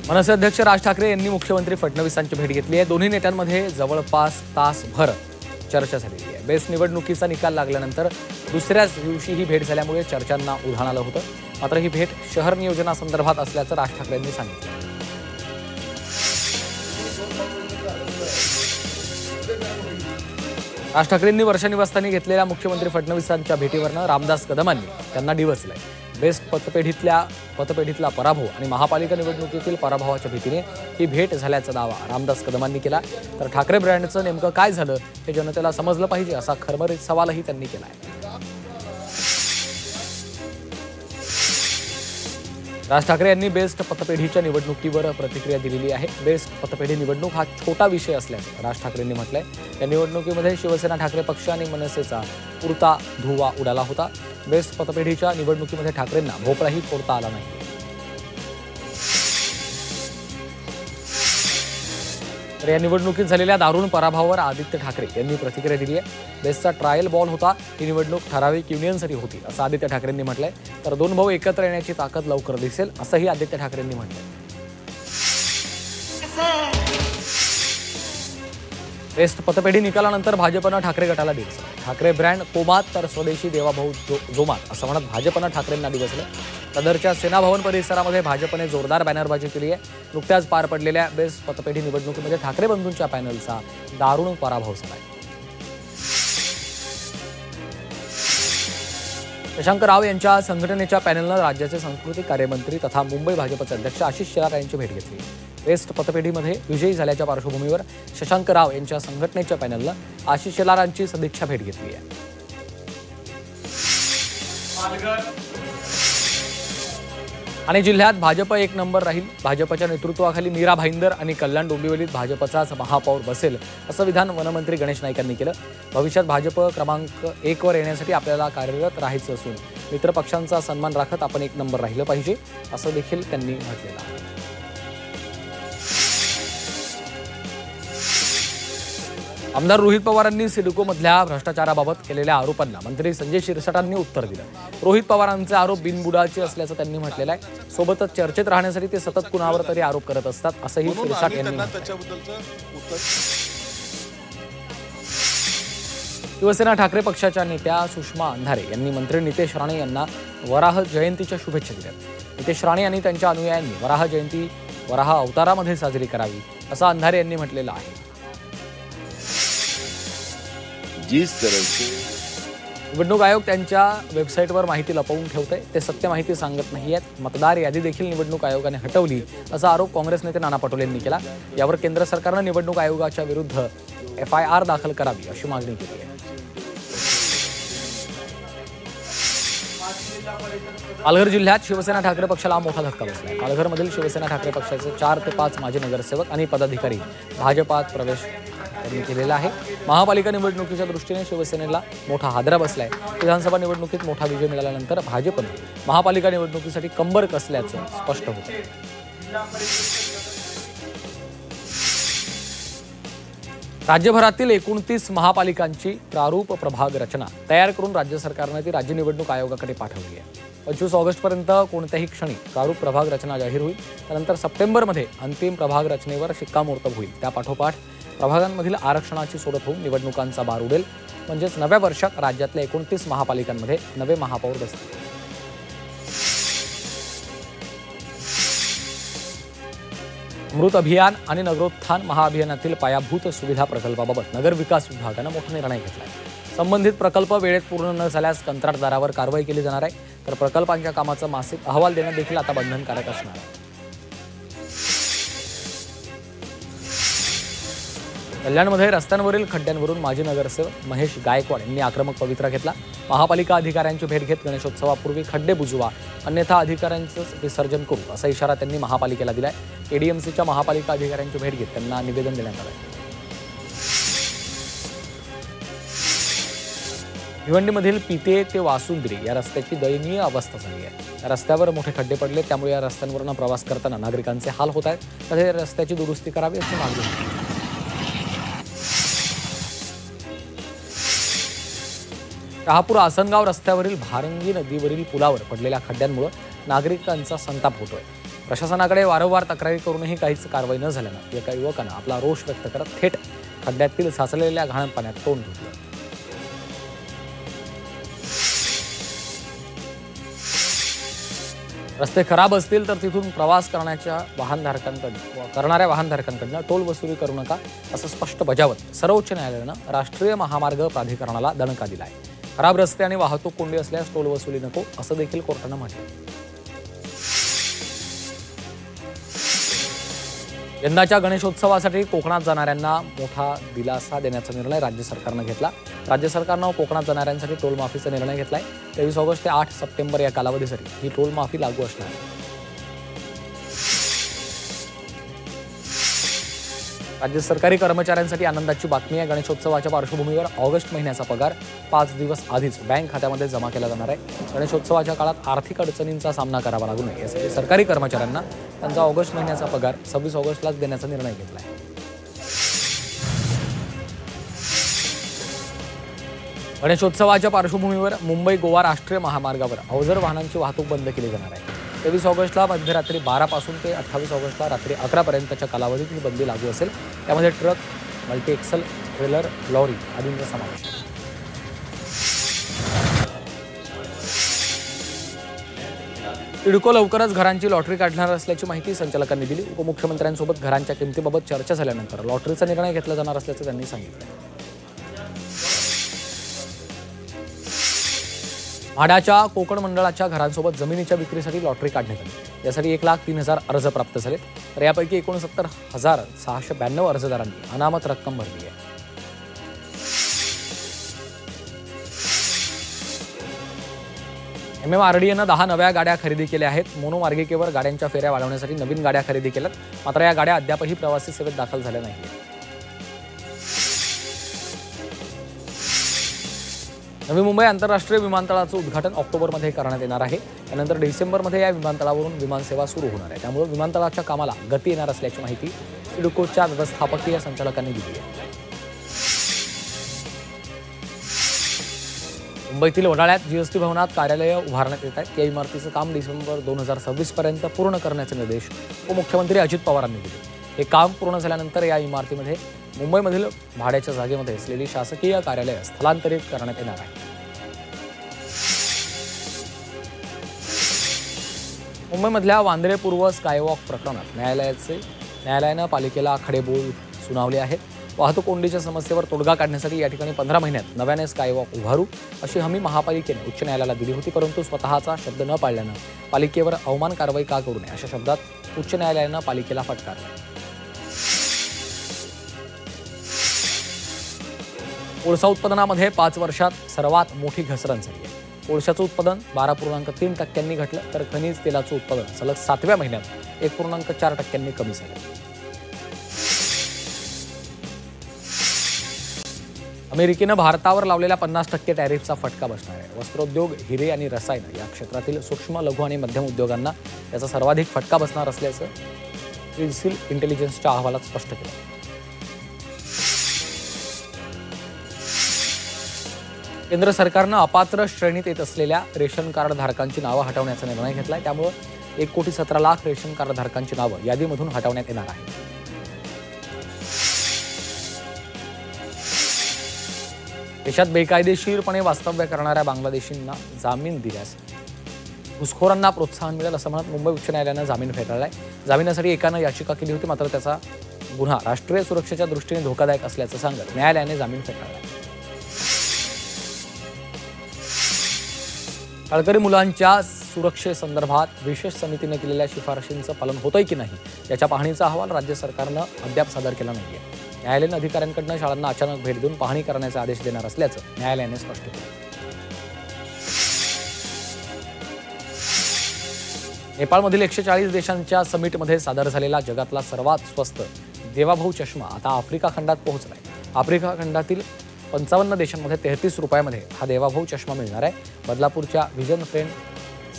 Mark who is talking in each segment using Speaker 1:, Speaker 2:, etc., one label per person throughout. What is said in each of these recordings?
Speaker 1: मनसे अध्यक्ष राज ठाकरे यांनी मुख्यमंत्री फडणवीसांची भेट घेतली आहे। दोन्ही नेत्यांमध्ये जवळपास तासभर चर्चा झाली आहे। बेस्ट निवडणुकीचा निकाल लागल्यानंतर दुसऱ्याच दिवशी ही भेट झाल्यामुळे चर्चांना उधाण आलं होतं। मात्र ही भेट शहर नियोजनासंदर्भात असल्याचं राज ठाकरे यांनी सांगितलं। राज ठाकरेंनी वर्षा निवासस्थानी घेतलेल्या मुख्यमंत्री फडणवीसांच्या भेटीवरनं रामदास कदमांनी त्यांना डिवचलंय। बेस्ट पतपेढीतला पराभव आणि महापालिका निवडणुकीतील पराभवाच्या भीतीने ही भेट झाल्याचा दावा रामदास कदमांनी केला। तर ठाकरे ब्रँडचं नेमकं काय झालं हे जनतेला समजलं पाहिजे असा खरमरीत सवालही त्यांनी केला आहे। राज ठाकरे यांनी बेस्ट पतपेढीच्या निवडणुकीवर प्रतिक्रिया दिलेली आहे। बेस्ट पतपेढी निवडणूक हा छोटा विषय असल्याचं राज ठाकरेंनी म्हटलंय। या निवडणुकीमध्ये शिवसेना ठाकरे पक्ष आणि मनसेचा पुरता धुव्वा उडाला होता। बेस्ट पतपेढीच्या निवडणुकीमध्ये ठाकरेंना भोपळाही फोडता आला नाही। तर या निवडणुकीत झालेल्या दारुण पराभवावर आदित्य ठाकरे यांनी प्रतिक्रिया दिली आहे। बेस्टचा ट्रायल बॉल होता, ही निवडणूक ठराविक युनियनसाठी होती असं आदित्य ठाकरेंनी म्हटलंय। तर दोन भाऊ एकत्र येण्याची ताकद लवकर दिसेल असंही आदित्य ठाकरेंनी म्हटलंय। बेस्ट पतपेढी निकालानंतर भाजपनं ठाकरे गटाला दिवसलं। ठाकरे ब्रँड कोमात तर स्वदेशी देवाभाऊ जोमात असं म्हणत भाजपनं ठाकरेंना दिवसलं। सदरच्या सेना भवन परिसरामध्ये भाजपने जोरदार बॅनरबाजी केली आहे। नुकत्याच पार पडलेल्या बेस्ट पतपेढी निवडणुकीमध्ये ठाकरे बंधूंच्या पॅनलचा दारुण पराभव झाला आहे। शशांक राव यांच्या संघटनेच्या पॅनलनं राज्याचे सांस्कृतिक कार्यमंत्री तथा मुंबई भाजपचे अध्यक्ष आशिष शेलार यांची भेट घेतली। बेस्ट पतपेढीमध्ये विजयी झाल्याच्या पार्श्वभूमीवर शशांक राव यांच्या संघटनेच्या पॅनलनं आशिष शेलारांची सदिच्छा भेट घेतली आहे। आणि जिल्ह्यात भाजप एक नंबर राहील। भाजपच्या नेतृत्वाखाली मीरा भाईंदर आणि कल्याण डोंबिवलीत भाजपचाच महापौर बसेल असं विधान वनमंत्री गणेश नाईक यांनी केलं। भविष्यात भाजप क्रमांक 1 वर येण्यासाठी आपल्याला कार्यरत राहायचं असून मित्र पक्षांचा सन्मान राखत आपण एक नंबर राहिलं पाहिजे असं देखील त्यांनी म्हटलेलं आहे। आमदार रोहित पवारांनी सिडकोमधल्या भ्रष्टाचाराबाबत केलेल्या आरोपांना मंत्री संजय शिरसाटांनी उत्तर दिलं। रोहित पवारांचे आरोप बिनबुडाचे असल्याचं त्यांनी म्हटलेलं आहे। सोबतच चर्चेत राहण्यासाठी ते सतत कुणावर तरी आरोप करत असतात असंही शिरसाट यांनी म्हटलं। शिवसेना ठाकरे पक्षाच्या नेत्या सुषमा अंधारे यांनी मंत्री नितेश राणे यांना वराह जयंतीच्या शुभेच्छा दिल्या। नितेश राणे यांनी त्यांच्या अनुयायांनी वराह जयंती वराह अवतारामध्ये साजरी करावी असं अंधारे यांनी म्हटलेलं आहे। निवडणूक आयोग त्यांच्या वेबसाईटवर माहिती लपवून ठेवतंय, ते सत्य माहिती सांगत नाहीयेत। मतदार यादी देखील निवडणूक आयोगाने हटवली असा आरोप काँग्रेस नेते नाना पटोले यांनी केला। यावर केंद्र सरकारनं निवडणूक आयोगाच्या विरुद्ध FIR दाखल करावी अशी मागणी केली आहे। पालघर जिल्ह्यात शिवसेना ठाकरे पक्षाला मोठा धक्का बसला। पालघरमधील शिवसेना ठाकरे पक्षाचे 4 ते 5 माजी नगरसेवक आणि पदाधिकारी भाजपात प्रवेश त्यांनी केलेला आहे। महापालिका निवडणुकीच्या दृष्टीने शिवसेनेला मोठा हादरा बसलाय। विधानसभा निवडणुकीत मोठा विजय मिळाल्यानंतर भाजपने महापालिका निवडणुकीसाठी कंबर कसल्याचं स्पष्ट होतं। राज्यभरातील 29 महापालिकांची प्रारूप प्रभाग रचना तयार करून राज्य सरकारने ती राज्य निवडणूक आयोगाकडे पाठवली आहे। 25 ऑगस्टपर्यंत कोणत्याही क्षणी प्रारूप प्रभाग रचना जाहीर होईल। त्यानंतर सप्टेंबरमध्ये अंतिम प्रभाग रचनेवर शिक्कामोर्तब होईल। त्यापाठोपाठ प्रभागांमधील आरक्षणाची सोडत होऊन निवडणुकांचा बार उडेल। म्हणजेच नव्या वर्षात राज्यातल्या 29 महापालिकांमध्ये नवे महापौर बसतील। अमृत अभियान आणि नगरोत्थान महाअभियानातील पायाभूत सुविधा प्रकल्पाबाबत नगर विकास विभागानं मोठा निर्णय घेतला आहे। संबंधित प्रकल्प वेळेत पूर्ण न झाल्यास कंत्राटदारावर कारवाई केली जाणार आहे। तर प्रकल्पांच्या कामाचा मासिक अहवाल देणं देखील आता बंधनकारक असणार आहे। कल्याणमध्ये रस्त्यांवरील खड्ड्यांवरून माजी नगरसेवक महेश गायकवाड यांनी आक्रमक पवित्रा घेतला। महापालिका अधिकाऱ्यांची भेट घेत गणेशोत्सवापूर्वी खड्डे बुजवा अन्यथा अधिकाऱ्यांचं विसर्जन करू असा इशारा त्यांनी महापालिकेला दिलाय। ADMCच्या महापालिका अधिकाऱ्यांची भेट घेत त्यांना निवेदन देण्यात आलं। भिवंडीमधील पिते ते वासुंद्री या रस्त्याची दयनीय अवस्था झाली आहे। या रस्त्यावर मोठे खड्डे पडले, त्यामुळे या रस्त्यांवरून प्रवास करताना नागरिकांचे हाल होत आहेत। तसेच या रस्त्याची दुरुस्ती करावी अशी मागणी होती। शहापूर आसनगाव रस्त्यावरील भारंगी नदीवरील पुलावर पडलेल्या खड्ड्यांमुळे नागरिकांचा संताप होतोय। प्रशासनाकडे वारंवार तक्रारी करूनही काहीच कारवाई न झाल्यानं एका युवकानं आपला रोष व्यक्त करत थेट खड्ड्यातील साचलेल्या घाण पाण्यात तोंड धुतलं. रस्ते खराब असतील तर तिथून प्रवास करणाऱ्या वाहनधारकांकडनं टोल वसुली करू नका असं स्पष्ट बजावत सर्वोच्च न्यायालयानं राष्ट्रीय महामार्ग प्राधिकरणाला दणका दिला आहे. खराब रस्ते आणि वाहतूक कोंडी असल्यास टोल वसुली नको असं देखील कोर्टानं म्हटलं. यंदाच्या गणेशोत्सवासाठी कोकणात जाणाऱ्यांना मोठा दिलासा देण्याचा निर्णय राज्य सरकारनं घेतला. राज्य सरकारनं कोकणात जाणाऱ्यांसाठी टोल माफीचा निर्णय घेतलाय. 23 ऑगस्ट ते 8 सप्टेंबर या कालावधीसाठी ही टोल माफी लागू असणार आहे. राज्य सरकारी कर्मचाऱ्यांसाठी आनंदाची बातमी आहे. गणेशोत्सवाच्या पार्श्वभूमीवर ऑगस्ट महिन्याचा पगार 5 दिवस आधीच बँक खात्यामध्ये जमा केला जाणार आहे. गणेशोत्सवाच्या काळात आर्थिक अडचणींचा सामना करावा लागू नये यासाठी सरकारी कर्मचाऱ्यांना त्यांचा ऑगस्ट महिन्याचा पगार 26 ऑगस्टलाच देण्याचा निर्णय घेतला आहे. गणेशोत्सवाच्या पार्श्वभूमीवर मुंबई गोवा राष्ट्रीय महामार्गावर अवजड वाहनांची वाहतूक बंद केली जाणार आहे. 23 ऑगस्टला मध्यरात्री 12 पासून ते 28 ऑगस्टला रात्री 11 पर्यंतच्या कालावधीत ही बंदी लागू असेल. त्यामध्ये truck, multi axle, trailer, lorry आदींचा समावेश आहे. सिडको लवकरच घरांची लॉटरी काढणार असल्याची माहिती संचालकांनी दिली. उपमुख्यमंत्र्यांसोबत घरांच्या किमतीबाबत चर्चा झाल्यानंतर लॉटरीचा निर्णय घेतला जाणार असल्याचं त्यांनी सांगितलं. म्हाडाच्या कोकण मंडळाच्या घरांसोबत जमिनीच्या विक्रीसाठी लॉटरी काढण्यात आली. यासाठी 1,03,000 अर्ज प्राप्त झालेत. तर यापैकी 69,692 अर्जदारांनी अनामत रक्कम भरली आहे. MMRDAनं 10 नव्या गाड्या खरेदी केल्या आहेत. मोनोमार्गिकेवर गाड्यांच्या फेऱ्या वाढवण्यासाठी नवीन गाड्या खरेदी केल्यात. मात्र या गाड्या अद्यापही प्रवासी सेवेत दाखल झाल्या नाहीत. नवी मुंबई आंतरराष्ट्रीय विमानतळाचं उद्घाटन ऑक्टोबरमध्ये करण्यात येणार आहे. त्यानंतर डिसेंबरमध्ये या विमानतळावरून विमानसेवा सुरू होणार आहे. त्यामुळे विमानतळाच्या कामाला गती येणार असल्याची माहिती सिडकोच्या व्यवस्थापकीय संचालकांनी दिली आहे. मुंबईतील वडाळ्यात जीएसटी भवनात कार्यालय उभारण्यात येत आहेत. या इमारतीचं काम डिसेंबर 2026 पर्यंत पूर्ण करण्याचे निर्देश उपमुख्यमंत्री अजित पवारांनी दिले. हे काम पूर्ण झाल्यानंतर या इमारतीमध्ये मुंबईमधील भाड्याच्या जागेमध्ये असलेली शासकीय कार्यालय स्थलांतरित करण्यात येणार आहे. मुंबईमधल्या वांद्रे पूर्व स्कायवॉक प्रकरणात न्यायालयानं पालिकेला खडेबोल सुनावले आहेत. वाहतूक कोंडीच्या समस्येवर तोडगा काढण्यासाठी या ठिकाणी 15 महिन्यात नव्याने स्कायवॉक उभारू अशी हमी महापालिकेने उच्च न्यायालयाला दिली होती. परंतु स्वतःचा शब्द न पाळल्यानं पालिकेवर अवमान कारवाई का करू नये अशा शब्दात उच्च न्यायालयानं पालिकेला फटकारलं. कोळसा उत्पादनामध्ये 5 वर्षात सर्वात मोठी घसरण झाली आहे. कोळशाचं उत्पादन 12.3% घटलं, तर खनिज तेलाचं उत्पादन सलग 7व्या महिन्यात 1.4% कमी झालं. अमेरिकेनं भारतावर लावलेल्या 50% टॅरिफचा फटका बसणार आहे. वस्त्रोद्योग, हिरे आणि रसायनं या क्षेत्रातील सूक्ष्म, लघु आणि मध्यम उद्योगांना याचा सर्वाधिक फटका बसणार असल्याचं क्रिसिल इंटेलिजन्सच्या अहवालात स्पष्ट केलं. केंद्र सरकारनं अपात्र श्रेणीत येत असलेल्या रेशन कार्ड धारकांची नावं हटवण्याचा निर्णय घेतलाय. त्यामुळे 1,17,00,000 रेशन कार्ड धारकांची नावं यादीमधून हटवण्यात येणार आहे. देशात बेकायदेशीरपणे वास्तव्य करणाऱ्या बांगलादेशींना जामीन दिल्यास घुसखोरांना प्रोत्साहन मिळेल असं म्हणत मुंबई उच्च न्यायालयानं जामीन फेटाळलाय. जामिनासाठी एकानं याचिका केली होती, मात्र त्याचा गुन्हा राष्ट्रीय सुरक्षेच्या दृष्टीने धोकादायक असल्याचं सांगत न्यायालयाने जामीन फेटाळलाय. शाळकरी मुलांच्या सुरक्षेसंदर्भात विशेष समितीने केलेल्या शिफारशींचं पालन होतंय की नाही याच्या पाहणीचा अहवाल राज्य सरकारनं अद्याप सादर केला नाहीये. न्यायालयाने अधिकाऱ्यांकडून शाळांना अचानक भेट देऊन पाहणी करण्याचे आदेश देणार असल्याचं न्यायालयाने स्पष्ट केलं. नेपाळमधील 140 देशांच्या समिटमध्ये सादर झालेला जगातला सर्वात स्वस्त देवाभाऊ चष्मा आता आफ्रिका खंडात पोहोचलाय. आफ्रिका खंडातील 55 देशांमध्ये 33 रुपयामध्ये हा देवाभाऊ चष्मा मिळणार आहे. बदलापूरच्या व्हिजन फ्रेंड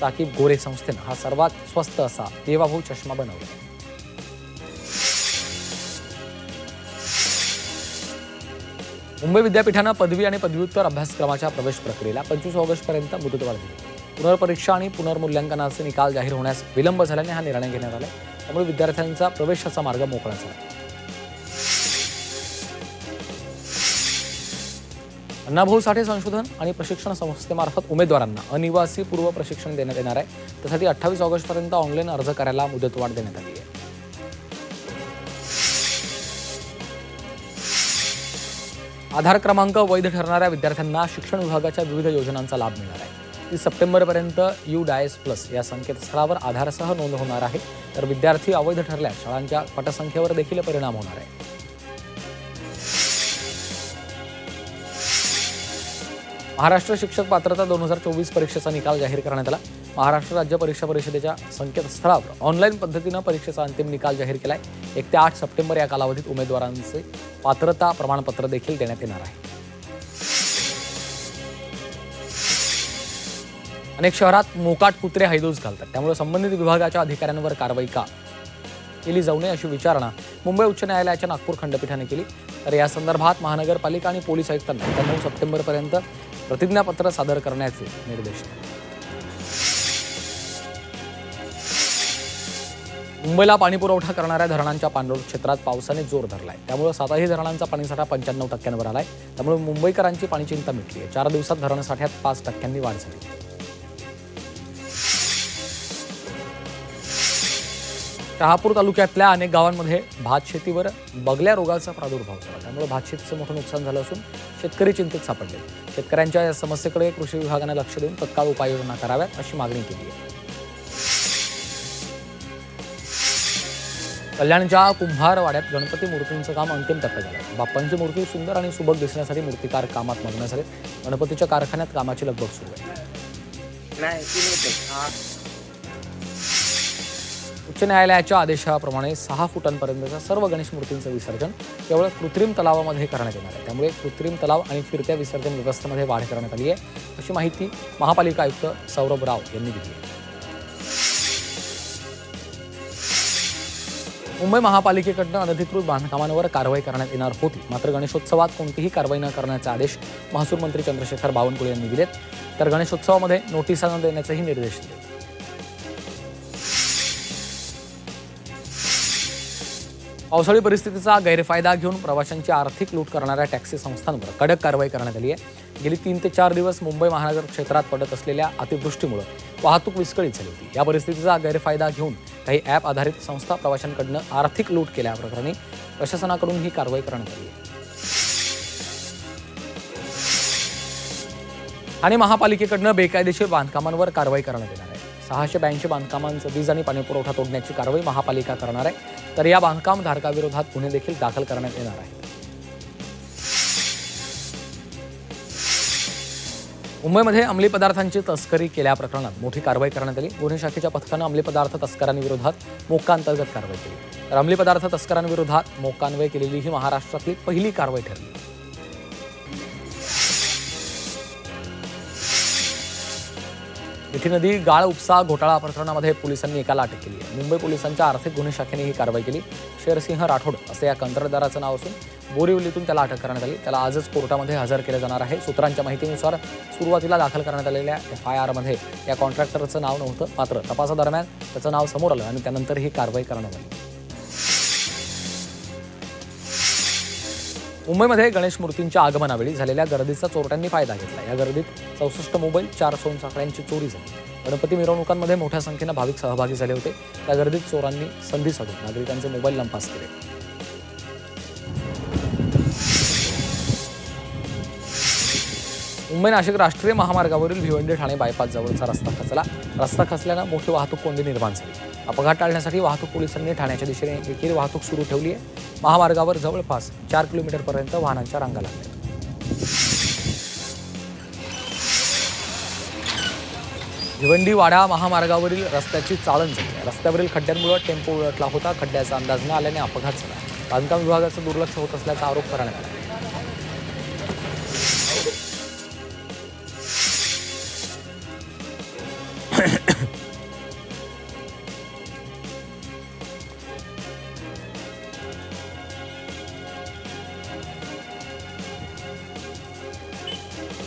Speaker 1: साकीब गोरे संस्थेनं हा सर्वात स्वस्त असा देवाभाऊ चष्मा बनवला. मुंबई विद्यापीठानं पदवी आणि पदव्युत्तर अभ्यासक्रमाच्या प्रवेश प्रक्रियेला 25 ऑगस्टपर्यंत मुदतवाढ दिली. पुनर्परीक्षा आणि पुनर्मूल्यांकनाचे निकाल जाहीर होण्यास विलंब झाल्याने हा निर्णय घेण्यात आला. त्यामुळे विद्यार्थ्यांचा प्रवेशाचा मार्ग मोकळा झाला. अण्णाभाऊ साठे संशोधन आणि प्रशिक्षण संस्थेमार्फत उमेदवारांना अनिवासी पूर्व प्रशिक्षण देण्यात येणार आहे. त्यासाठी 28 ऑगस्टपर्यंत ऑनलाईन अर्ज करायला मुदतवाढ देण्यात आली आहे. आधार क्रमांक वैध ठरणाऱ्या विद्यार्थ्यांना शिक्षण विभागाच्या विविध योजनांचा लाभ मिळणार आहे. 30 सप्टेंबरपर्यंत UDAIS+ या संकेतस्थळावर आधारसह नोंद होणार आहे. तर विद्यार्थी अवैध ठरल्यास शाळांच्या पटसंख्येवर देखील परिणाम होणार आहे. महाराष्ट्र शिक्षक पात्रता 2024 परीक्षेचा निकाल जाहीर करण्यात आला. महाराष्ट्र राज्य परीक्षा परिषदेच्या संकेतस्थळावर ऑनलाईन पद्धतीनं परीक्षेचा अंतिम निकाल जाहीर केलाय. 1 ते 8 सप्टेंबर या कालावधीत उमेदवारांचे पात्रता प्रमाणपत्र देखील देण्यात येणार आहे. अनेक शहरात मोकाट कुत्रे हैदोस घालतात. त्यामुळे संबंधित विभागाच्या अधिकाऱ्यांवर कारवाई का केली जाऊ नये अशी विचारणा मुंबई उच्च न्यायालयाच्या नागपूर खंडपीठाने केली. तर या संदर्भात महानगरपालिका आणि पोलीस आयुक्तांना 9 सप्टेंबरपर्यंत प्रतिज्ञापत्र सादर करण्याचे निर्देश दिले. मुंबईला पाणीपुरवठा करणाऱ्या धरणांच्या पाणलोट क्षेत्रात पावसाने जोर धरलाय. त्यामुळे 7ही धरणांचा पाणीसाठा 95% आलाय. त्यामुळे मुंबईकरांची पाणी चिंता मिटली आहे. 4 दिवसात धरणसाठ्यात 5% वाढ झाली. शहापूर तालुक्यातल्या अनेक गावांमध्ये भात शेतीवर बगल्या रोगाचा प्रादुर्भाव झाला. त्यामुळे भात शेतीचं मोठं नुकसान झालं असून शेतकरी चिंतेत सापडले. शेतकऱ्यांच्या या समस्येकडे कृषी विभागाने लक्ष देऊन तत्काळ उपाययोजना कराव्यात अशी मागणी केली आहे. कल्याणच्या कुंभारवाड्यात गणपती मूर्तींचं काम अंतिम टप्प्यात झालं. बाप्पांची मूर्ती सुंदर आणि सुबक दिसण्यासाठी मूर्तिकार कामात मग्न झाले. गणपतीच्या कारखान्यात कामाची लगबग सुरू आहे. उच्च न्यायालयाच्या आदेशाप्रमाणे 6 फुटांपर्यंतच्या सर्व गणेश मूर्तींचं विसर्जन केवळ कृत्रिम तलावामध्ये करण्यात येणार आहे. त्यामुळे कृत्रिम तलाव आणि फिरत्या विसर्जन व्यवस्थेमध्ये वाढ करण्यात आली आहे अशी माहिती महापालिका आयुक्त सौरभ राव यांनी दिली आहे. मुंबई महापालिकेकडून अनधिकृत बांधकामांवर कारवाई करण्यात येणार होती. मात्र गणेशोत्सवात कोणतीही कारवाई न करण्याचे आदेश महसूल मंत्री चंद्रशेखर बावनकुळे यांनी दिलेत. तर गणेशोत्सवामध्ये नोटिसा न देण्याचेही निर्देश दिले. पावसाळी परिस्थितीचा गैरफायदा घेऊन प्रवाशांची आर्थिक लूट करणाऱ्या टॅक्सी संस्थांवर कडक कारवाई करण्यात आली आहे. गेली 3 ते 4 दिवस मुंबई महानगर क्षेत्रात पडत असलेल्या अतिवृष्टीमुळे वाहतूक विस्कळीत झाली होती. या परिस्थितीचा गैरफायदा घेऊन काही ॲप आधारित संस्था प्रवाशांकडून आर्थिक लूट केल्याप्रकरणी प्रशासनाकडून ही कारवाई करण्यात आली आहे. आणि महापालिकेकडून बेकायदेशीर बांधकामांवर कारवाई करण्यात येणार आहे. 682 बांधकामांचं वीज आणि पाणीपुरवठा तोडण्याची कारवाई महापालिका करणार आहे. तर या बांधकाम धारकाविरोधात गुन्हे देखील दाखल करण्यात येणार आहेत. मुंबईमध्ये अंमली पदार्थांची तस्करी केल्याप्रकरणात मोठी कारवाई करण्यात आली. गुन्हे शाखेच्या पथकानं अंमली पदार्थ तस्करांविरोधात मोक्का अंतर्गत कारवाई केली. तर अंमली पदार्थ तस्करांविरोधात मोक्कान्वय केलेली ही महाराष्ट्रातली पहिली कारवाई ठरली. मिठी नदी गाळ उपसा घोटाळा प्रकरणामध्ये पोलिसांनी एकाला अटक केली आहे. मुंबई पोलिसांच्या आर्थिक गुन्हे शाखेने ही कारवाई केली. शेरसिंह राठोड असं या कंत्राटदाराचं नाव असून बोरिवलीतून त्याला अटक करण्यात आली. त्याला आजच कोर्टामध्ये हजर केलं जाणार आहे. सूत्रांच्या माहितीनुसार सुरुवातीला दाखल करण्यात आलेल्या FIRमध्ये या कॉन्ट्रॅक्टरचं नाव नव्हतं. मात्र तपासादरम्यान त्याचं नाव समोर आलं आणि त्यानंतर ही कारवाई करण्यात आली. मुंबईमध्ये गणेश मूर्तींच्या आगमनावेळी झालेल्या गर्दीचा चोरट्यांनी फायदा घेतला. या गर्दीत 64 मोबाईल, 4 सोनसाखळ्यांची चोरी झाली. गणपती मिरवणुकांमध्ये मोठ्या संख्येनं भाविक सहभागी झाले होते. त्या गर्दीत चोरांनी संधी साधून नागरिकांचे मोबाईल लंपास केले. मुंबई नाशिक राष्ट्रीय महामार्गावरील भिवंडी ठाणे बायपास जवळचा रस्ता खचला. रस्ता खचल्यानं मोठी वाहतूक कोंडी निर्माण झाली. अपघात टाळण्यासाठी वाहतूक पोलिसांनी ठाण्याच्या दिशेने एकेरी वाहतूक सुरू ठेवली आहे. महामार्गावर जवळपास 4 किलोमीटरपर्यंत वाहनांच्या रांगा लागल्या. भिवंडी वाडा महामार्गावरील रस्त्याची चाळण झाली. रस्त्यावरील खड्ड्यांमुळे टेम्पो उलटला होता. खड्ड्याचा अंदाज न आल्याने अपघात झाला. बांधकाम विभागाचं दुर्लक्ष होत असल्याचा आरोप करण्यात आला.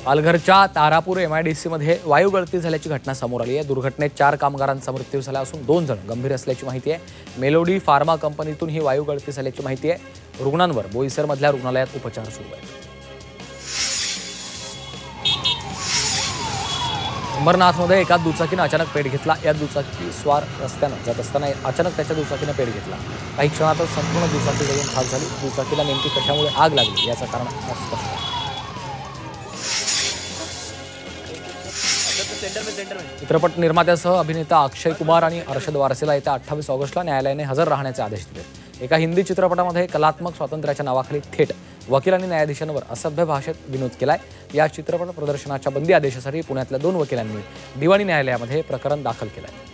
Speaker 1: पालघरच्या तारापूर MIDC मध्ये वायू गळती झाल्याची घटना समोर आली आहे। दुर्घटनेत 4 कामगारांचा मृत्यू झाला असून 2 जण गंभीर असल्याची माहिती आहे। मेलोडी फार्मा कंपनीतून ही वायू गळती झाल्याची माहिती आहे। रुग्णांवर बोईसरमधल्या रुग्णालयात उपचार सुरू आहेत। अंबरनाथमध्ये एका दुचाकीने अचानक पेट घेतला। या दुचाकी स्वार रस्त्यानं जात असताना अचानक त्याच्या दुचाकीने पेट घेतला। काही क्षणातच संपूर्ण दुचाकी जळून खाक झाली। दुचाकीला नेमकी कशामुळे आग लागली याचं कारण अस्पष्ट आहे। चित्रपट निर्मात्यासह अभिनेता अक्षय कुमार आणि अर्शद वारसीला येत्या 28 ऑगस्टला न्यायालयाने हजर राहण्याचे आदेश दिले। एका हिंदी चित्रपटामध्ये कलात्मक स्वातंत्र्याच्या नावाखाली थेट वकिलांनी न्यायाधीशांवर असभ्य भाषेत विनोद केलाय। या चित्रपट प्रदर्शनाच्या बंदी आदेशासाठी पुण्यातल्या 2 वकिलांनी दिवाणी न्यायालयामध्ये प्रकरण दाखल केलंय।